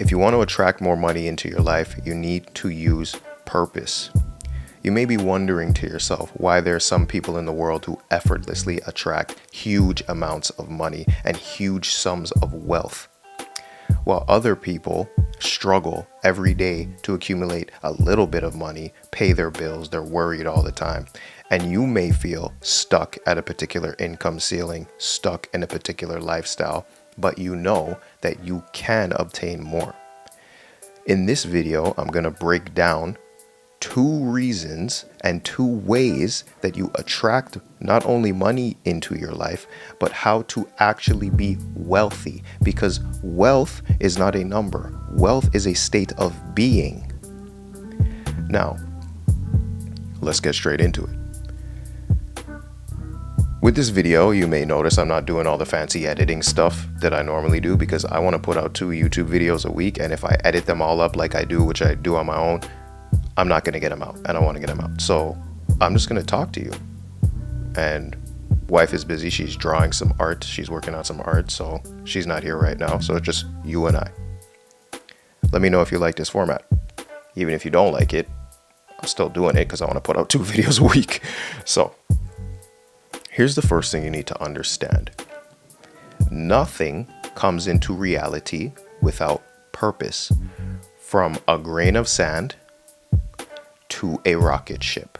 If you want to attract more money into your life, you need to use purpose. You may be wondering to yourself why there are some people in the world who effortlessly attract huge amounts of money and huge sums of wealth, while other people struggle every day to accumulate a little bit of money, pay their bills, they're worried all the time. And you may feel stuck at a particular income ceiling, stuck in a particular lifestyle, but you know that you can obtain more. In this video, I'm going to break down 2 reasons and 2 ways that you attract not only money into your life, but how to actually be wealthy. Because wealth is not a number. Wealth is a state of being. Now, let's get straight into it. With this video, you may notice I'm not doing all the fancy editing stuff that I normally do because I want to put out 2 YouTube videos a week. And if I edit them all up like I do, which I do on my own, I'm not going to get them out. I don't want to get them out. So I'm just going to talk to you. And wife is busy. She's drawing some art. She's working on some art. So she's not here right now. So it's just you and I. Let me know if you like this format. Even if you don't like it, I'm still doing it because I want to put out 2 videos a week. So here's the first thing you need to understand. Nothing comes into reality without purpose. From a grain of sand to a rocket ship.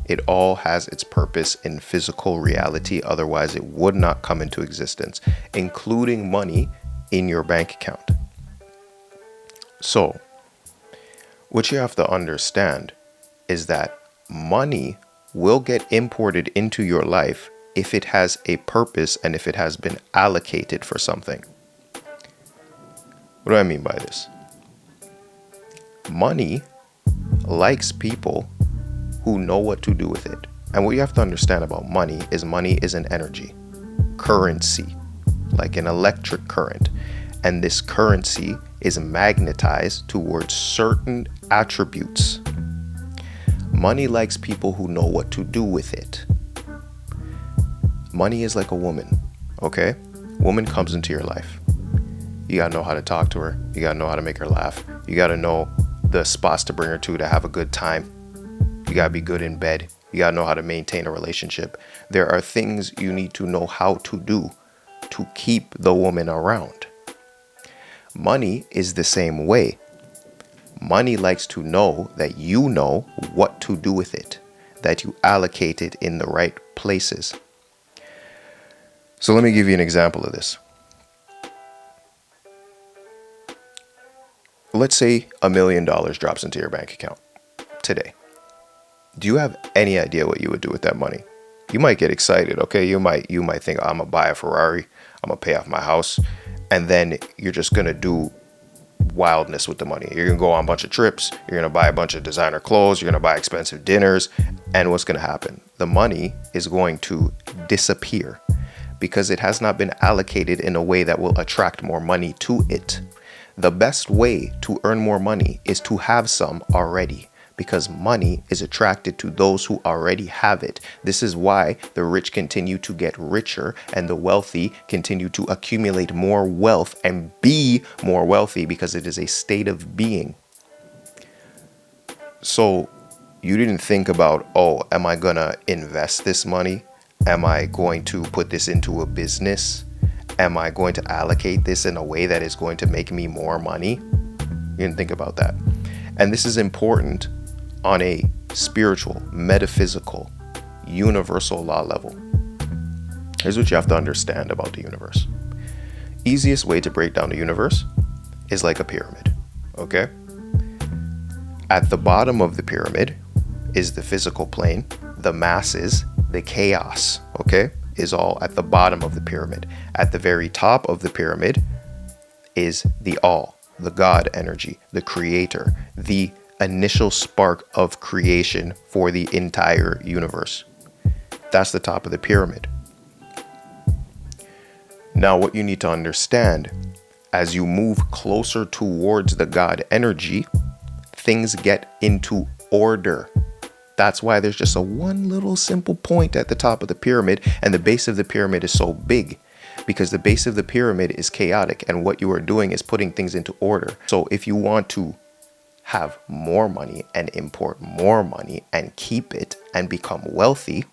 It all has its purpose in physical reality, otherwise it would not come into existence, including money in your bank account. So, what you have to understand is that money will get imported into your life if it has a purpose and if it has been allocated for something. What do I mean by this? Money likes people who know what to do with it. And what you have to understand about money is an energy, currency, like an electric current. And this currency is magnetized towards certain attributes. Money likes people who know what to do with it. Money is like a woman, okay? Woman comes into your life. You gotta know how to talk to her. You gotta know how to make her laugh. You gotta know the spots to bring her to have a good time. You gotta be good in bed. You gotta know how to maintain a relationship. There are things you need to know how to do to keep the woman around. Money is the same way. Money likes to know that you know what to do with it, that you allocate it in the right places. So let me give you an example of this. Let's say $1 million drops into your bank account today. Do you have any idea what you would do with that money? You might get excited, okay? You might think, I'm gonna buy a Ferrari, I'm gonna pay off my house, and then you're just gonna do wildness with the money. You're gonna go on a bunch of trips, you're gonna buy a bunch of designer clothes, you're gonna buy expensive dinners, and what's gonna happen? The money is going to disappear because it has not been allocated in a way that will attract more money to it. The best way to earn more money is to have some already, because money is attracted to those who already have it. This is why the rich continue to get richer and the wealthy continue to accumulate more wealth and be more wealthy, because it is a state of being. So you didn't think about, oh, am I gonna invest this money? Am I going to put this into a business? Am I going to allocate this in a way that is going to make me more money? You didn't think about that. And this is important on a spiritual, metaphysical, universal law level. Here's what you have to understand about the universe. Easiest way to break down the universe is like a pyramid, okay? At the bottom of the pyramid is the physical plane, the masses, the chaos, okay? Is all at the bottom of the pyramid. At the very top of the pyramid is the all, the God energy, the creator, the initial spark of creation for the entire universe. That's the top of the pyramid. Now, what you need to understand, as you move closer towards the God energy, things get into order. That's why there's just one little simple point at the top of the pyramid, and the base of the pyramid is so big, because the base of the pyramid is chaotic, and what you are doing is putting things into order. So if you want to have more money and import more money and keep it and become wealthy,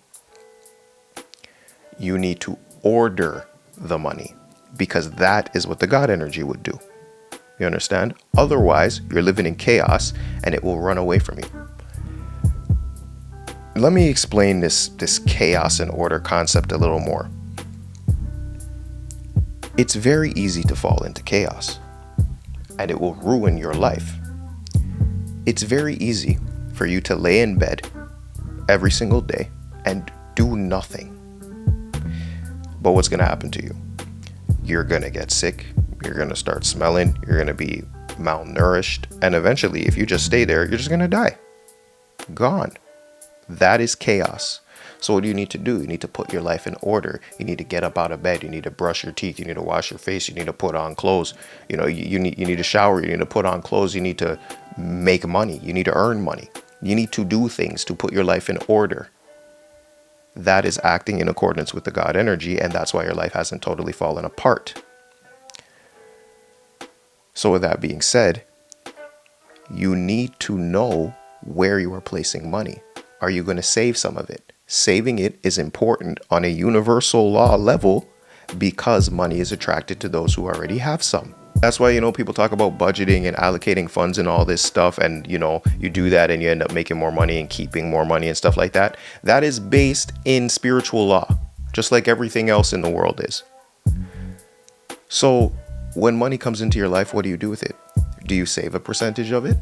you need to order the money, because that is what the God energy would do. You understand? Otherwise, you're living in chaos and it will run away from you. Let me explain this chaos and order concept a little more. It's very easy to fall into chaos, and it will ruin your life. It's very easy for you to lay in bed every single day and do nothing. But what's going to happen to you? You're going to get sick. You're going to start smelling. You're going to be malnourished. And eventually, if you just stay there, you're just going to die. Gone. That is chaos. So what do you need to do? You need to put your life in order. You need to get up out of bed. You need to brush your teeth. You need to wash your face. You need to put on clothes. You need to shower. You need to put on clothes. You need to make money. You need to earn money. You need to do things to put your life in order. That is acting in accordance with the God energy, and that's why your life hasn't totally fallen apart. So with that being said, you need to know where you are placing money. Are you going to save some of it? Saving it is important on a universal law level because money is attracted to those who already have some. That's why, people talk about budgeting and allocating funds and all this stuff. And, you do that and you end up making more money and keeping more money and stuff like that. That is based in spiritual law, just like everything else in the world is. So when money comes into your life, what do you do with it? Do you save a percentage of it?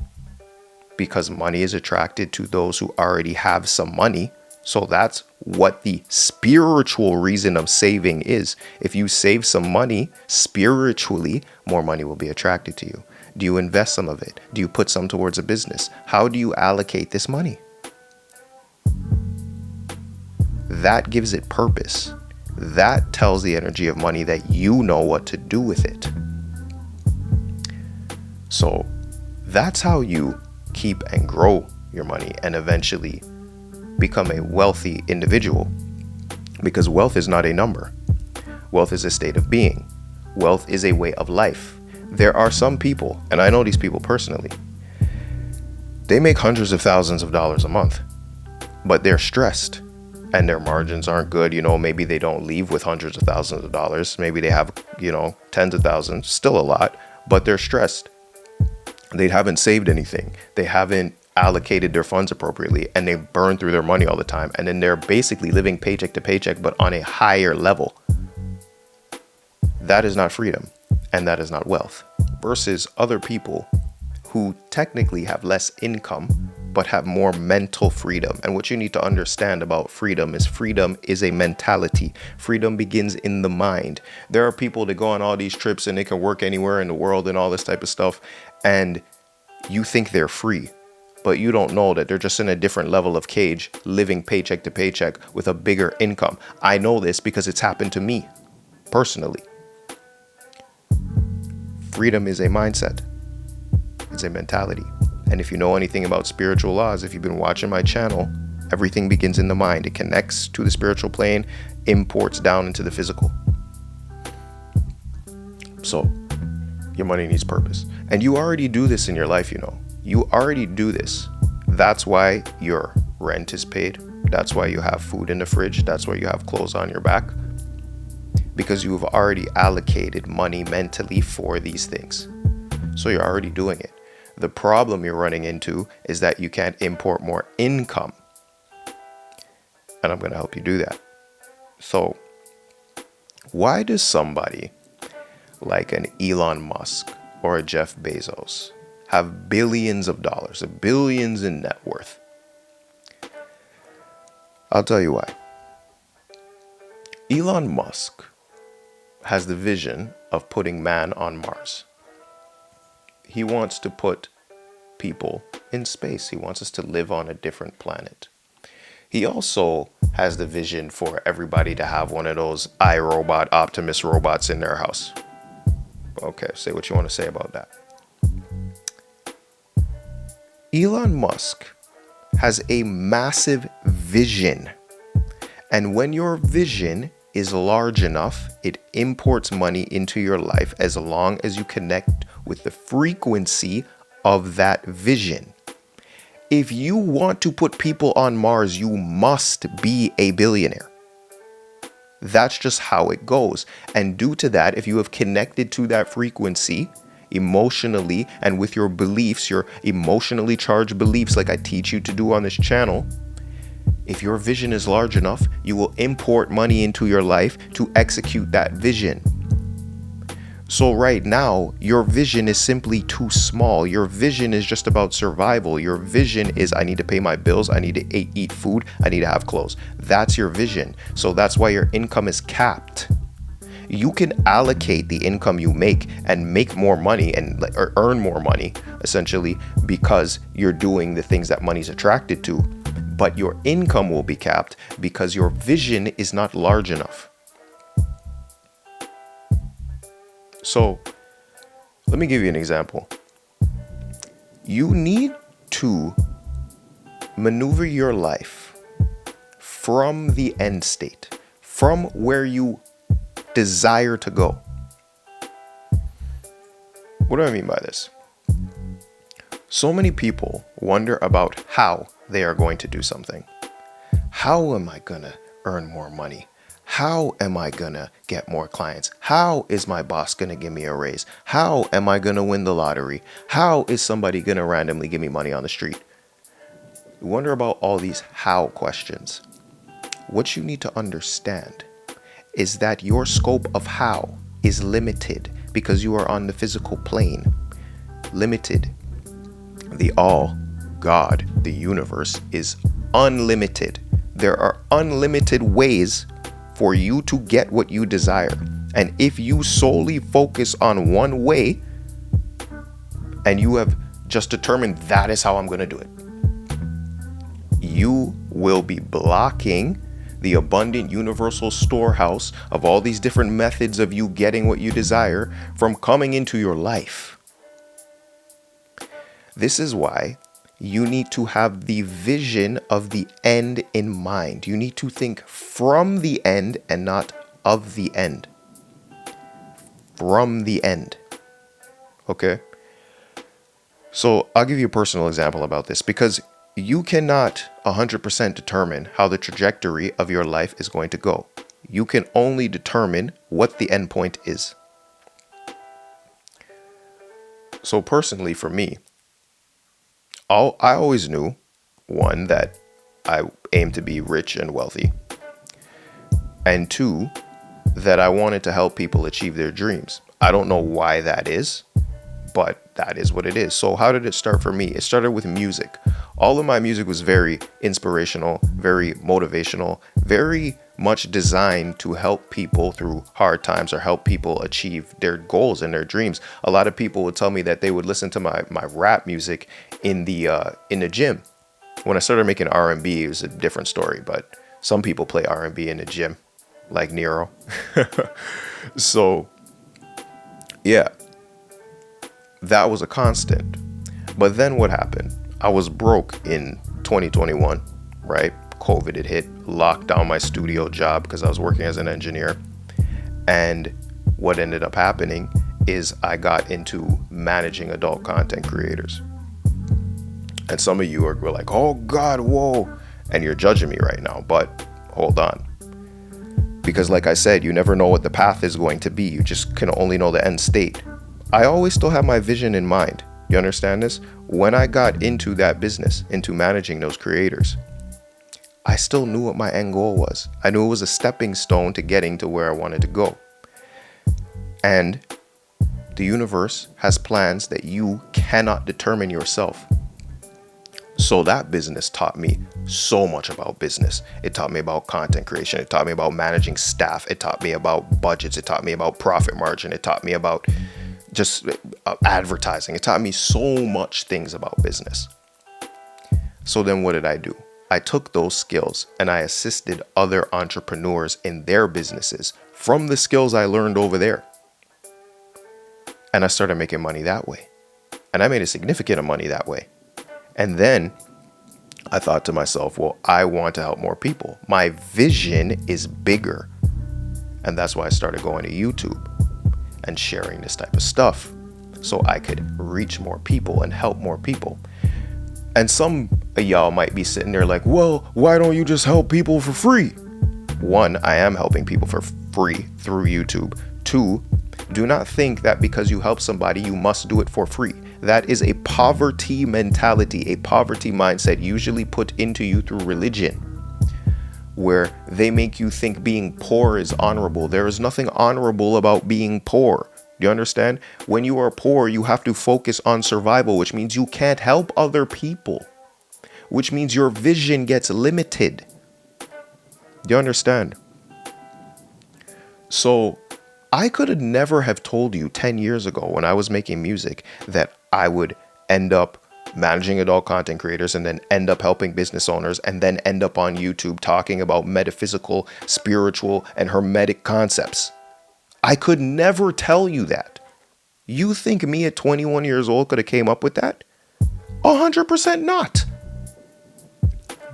Because money is attracted to those who already have some money. So that's what the spiritual reason of saving is. If you save some money spiritually, more money will be attracted to you. Do you invest some of it? Do you put some towards a business? How do you allocate this money? That gives it purpose. That tells the energy of money that you know what to do with it. So that's how you keep and grow your money and eventually become a wealthy individual, because wealth is not a number. Wealth is a state of being. Wealth is a way of life. There are some people, and I know these people personally, they make hundreds of thousands of dollars a month, but they're stressed and their margins aren't good. Maybe they don't leave with hundreds of thousands of dollars. Maybe they have, tens of thousands, still a lot, but they're stressed. They haven't saved anything. They haven't allocated their funds appropriately, and they burn through their money all the time. And then they're basically living paycheck to paycheck, but on a higher level. That is not freedom, and that is not wealth. Versus other people who technically have less income, but have more mental freedom. And what you need to understand about freedom is a mentality. Freedom begins in the mind. There are people that go on all these trips and they can work anywhere in the world and all this type of stuff. And you think they're free, but you don't know that they're just in a different level of cage, living paycheck to paycheck with a bigger income. I know this because it's happened to me personally. Freedom is a mindset. It's a mentality. And if you know anything about spiritual laws, if you've been watching my channel, everything begins in the mind. It connects to the spiritual plane, imports down into the physical. So your money needs purpose. And you already do this in your life, You already do this. That's why your rent is paid. That's why you have food in the fridge. That's why you have clothes on your back. Because you've already allocated money mentally for these things. So you're already doing it. The problem you're running into is that you can't import more income. And I'm going to help you do that. So why does somebody like an Elon Musk or a Jeff Bezos have billions of dollars, billions in net worth? I'll tell you why. Elon Musk has the vision of putting man on Mars. He wants to put people in space. He wants us to live on a different planet. He also has the vision for everybody to have one of those iRobot, Optimus robots in their house. Okay, say what you want to say about that. Elon Musk has a massive vision. And when your vision is large enough, it imports money into your life as long as you connect with the frequency of that vision. If you want to put people on Mars, you must be a billionaire. That's just how it goes. And due to that, if you have connected to that frequency emotionally and with your beliefs, your emotionally charged beliefs, like I teach you to do on this channel, if your vision is large enough, you will import money into your life to execute that vision. So right now, your vision is simply too small. Your vision is just about survival. Your vision is, I need to pay my bills. I need to eat food. I need to have clothes. That's your vision. So that's why your income is capped. You can allocate the income you make and make more money or earn more money, essentially, because you're doing the things that money's attracted to. But your income will be capped because your vision is not large enough. So let me give you an example. You need to maneuver your life from the end state, from where you desire to go. What do I mean by this? So many people wonder about how they are going to do something. How am I gonna earn more money? How am I gonna get more clients? How is my boss gonna give me a raise? How am I gonna win the lottery? How is somebody gonna randomly give me money on the street? You wonder about all these how questions. What you need to understand is that your scope of how is limited because you are on the physical plane. Limited. The all, God, the universe, is unlimited. There are unlimited ways for you to get what you desire. And if you solely focus on one way and you have just determined that is how I'm going to do it, you will be blocking the abundant universal storehouse of all these different methods of you getting what you desire from coming into your life. This is why you need to have the vision of the end in mind. You need to think from the end and not of the end. From the end. Okay? So I'll give you a personal example about this because you cannot 100% determine how the trajectory of your life is going to go. You can only determine what the end point is. So personally for me, I always knew, one, that I aimed to be rich and wealthy, and two, that I wanted to help people achieve their dreams. I don't know why that is, but that is what it is. So how did it start for me? It started with music. All of my music was very inspirational, very motivational, very much designed to help people through hard times or help people achieve their goals and their dreams. A lot of people would tell me that they would listen to my rap music in the gym. When I started making R&B, it was a different story, but some people play R&B in the gym, like Nero. So, yeah, that was a constant. But then what happened? I was broke in 2021, right? COVID had hit, locked down my studio job because I was working as an engineer. And what ended up happening is I got into managing adult content creators. And some of you were like, oh God, whoa. And you're judging me right now, but hold on. Because like I said, you never know what the path is going to be. You just can only know the end state. I always still have my vision in mind. You understand this? When I got into that business, into managing those creators, I still knew what my end goal was. I knew it was a stepping stone to getting to where I wanted to go. And the universe has plans that you cannot determine yourself. So that business taught me so much about business. It taught me about content creation. It taught me about managing staff. It taught me about budgets. It taught me about profit margin. It taught me about just advertising. It taught me so much things about business. So then what did I do? I took those skills and I assisted other entrepreneurs in their businesses from the skills I learned over there. And I started making money that way. And I made a significant amount of money that way. And then I thought to myself, well, I want to help more people. My vision is bigger And that's why I started going to YouTube and sharing this type of stuff so I could reach more people and help more people. And some of y'all might be sitting there like, well, why don't you just help people for free? One, I am helping people for free through YouTube. Two, do not think that because you help somebody, you must do it for free. That is a poverty mentality, a poverty mindset usually put into you through religion, where they make you think being poor is honorable. There is nothing honorable about being poor. Do you understand? When you are poor, you have to focus on survival, which means you can't help other people, which means your vision gets limited. Do you understand? So I could have never have told you 10 years ago when I was making music that I would end up managing adult content creators and then end up helping business owners and then end up on YouTube talking about metaphysical, spiritual, and hermetic concepts. I could never tell you that. You think me at 21 years old could have came up with that? 100% not.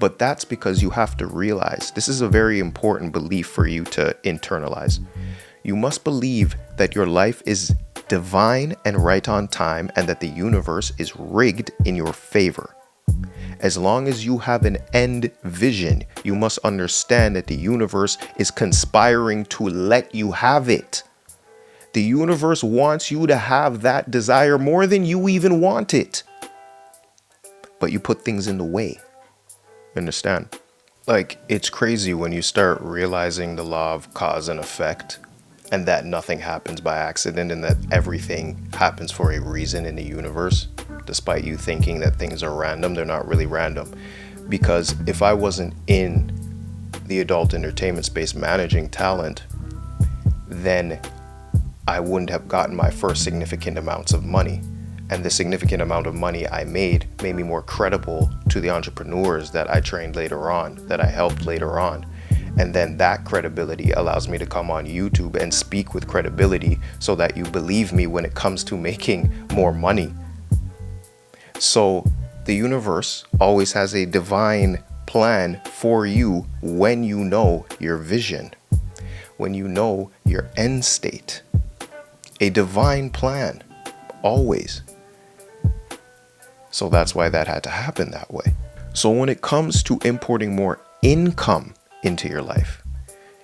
But that's because you have to realize this is a very important belief for you to internalize. You must believe that your life is divine and right on time, and that the universe is rigged in your favor. As long as you have an end vision, you must understand that the universe is conspiring to let you have it. The universe wants you to have that desire more than you even want it. But you put things in the way. Understand? Like, it's crazy when you start realizing the law of cause and effect, and that nothing happens by accident, and that everything happens for a reason in the universe. Despite you thinking that things are random, they're not really random. Because if I wasn't in the adult entertainment space managing talent, then I wouldn't have gotten my first significant amounts of money. And the significant amount of money I made me more credible to the entrepreneurs that I trained later on, that I helped later on. And then that credibility allows me to come on YouTube and speak with credibility so that you believe me when it comes to making more money. So the universe always has a divine plan for you when you know your vision, when you know your end state. A divine plan, always. So that's why that had to happen that way. So when it comes to importing more income into your life,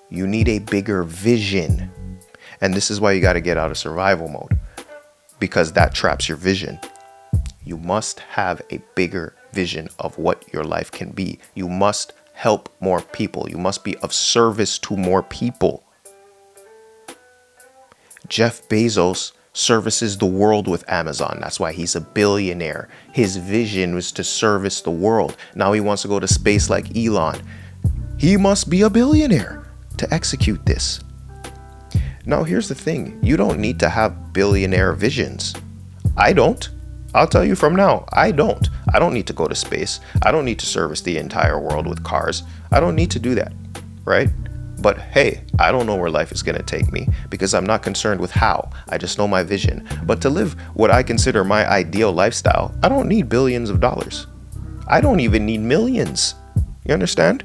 you need a bigger vision. And this is why you got to get out of survival mode, because that traps your vision. You must have a bigger vision of what your life can be. You must help more people. You must be of service to more people. Jeff Bezos services the world with Amazon. That's why he's a billionaire. His vision was to service the world. Now he wants to go to space like Elon. He must be a billionaire to execute this. Now, here's the thing. You don't need to have billionaire visions. I don't. I'll tell you from now, I don't. I don't need to go to space. I don't need to service the entire world with cars. I don't need to do that, right? But hey, I don't know where life is going to take me because I'm not concerned with how. I just know my vision. But to live what I consider my ideal lifestyle, I don't need billions of dollars. I don't even need millions. You understand?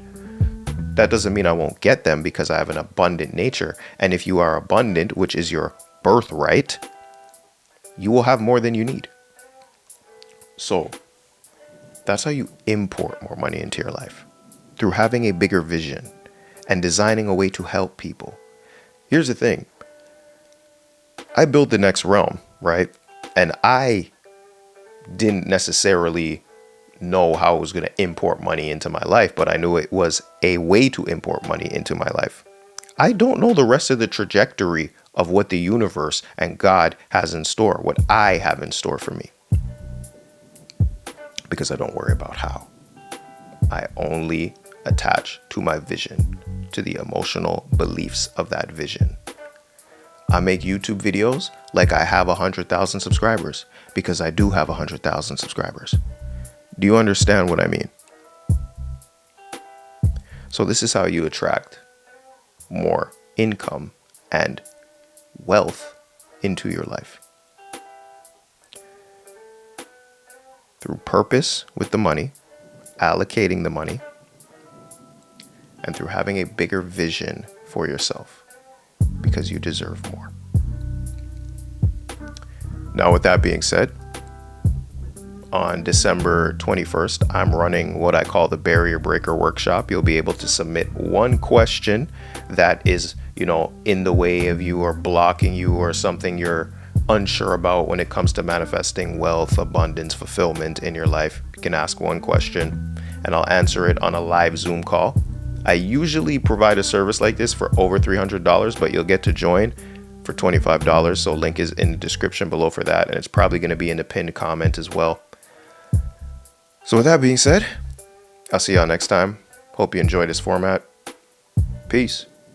That doesn't mean I won't get them because I have an abundant nature. And if you are abundant, which is your birthright, you will have more than you need. So that's how you import more money into your life, through having a bigger vision and designing a way to help people. Here's the thing. I built the next realm, right? And I didn't necessarily know how I was going to import money into my life, but I knew it was a way to import money into my life. I don't know the rest of the trajectory of what the universe and God has in store, what I have in store for me, because I don't worry about how. I only attach to my vision, to the emotional beliefs of that vision. I make YouTube videos like I have 100,000 subscribers because I do have 100,000 subscribers. Do you understand what I mean? So this is how you attract more income and wealth into your life. Through purpose with the money, allocating the money, and through having a bigger vision for yourself. because you deserve more. Now, with that being said, on December 21st, I'm running what I call the Barrier Breaker Workshop. You'll be able to submit one question that is, in the way of you or blocking you or something you're unsure about when it comes to manifesting wealth, abundance, fulfillment in your life. You can ask one question and I'll answer it on a live Zoom call. I usually provide a service like this for over $300, but you'll get to join for $25. So link is in the description below for that. And it's probably going to be in the pinned comment as well. So with that being said, I'll see y'all next time. Hope you enjoy this format. Peace.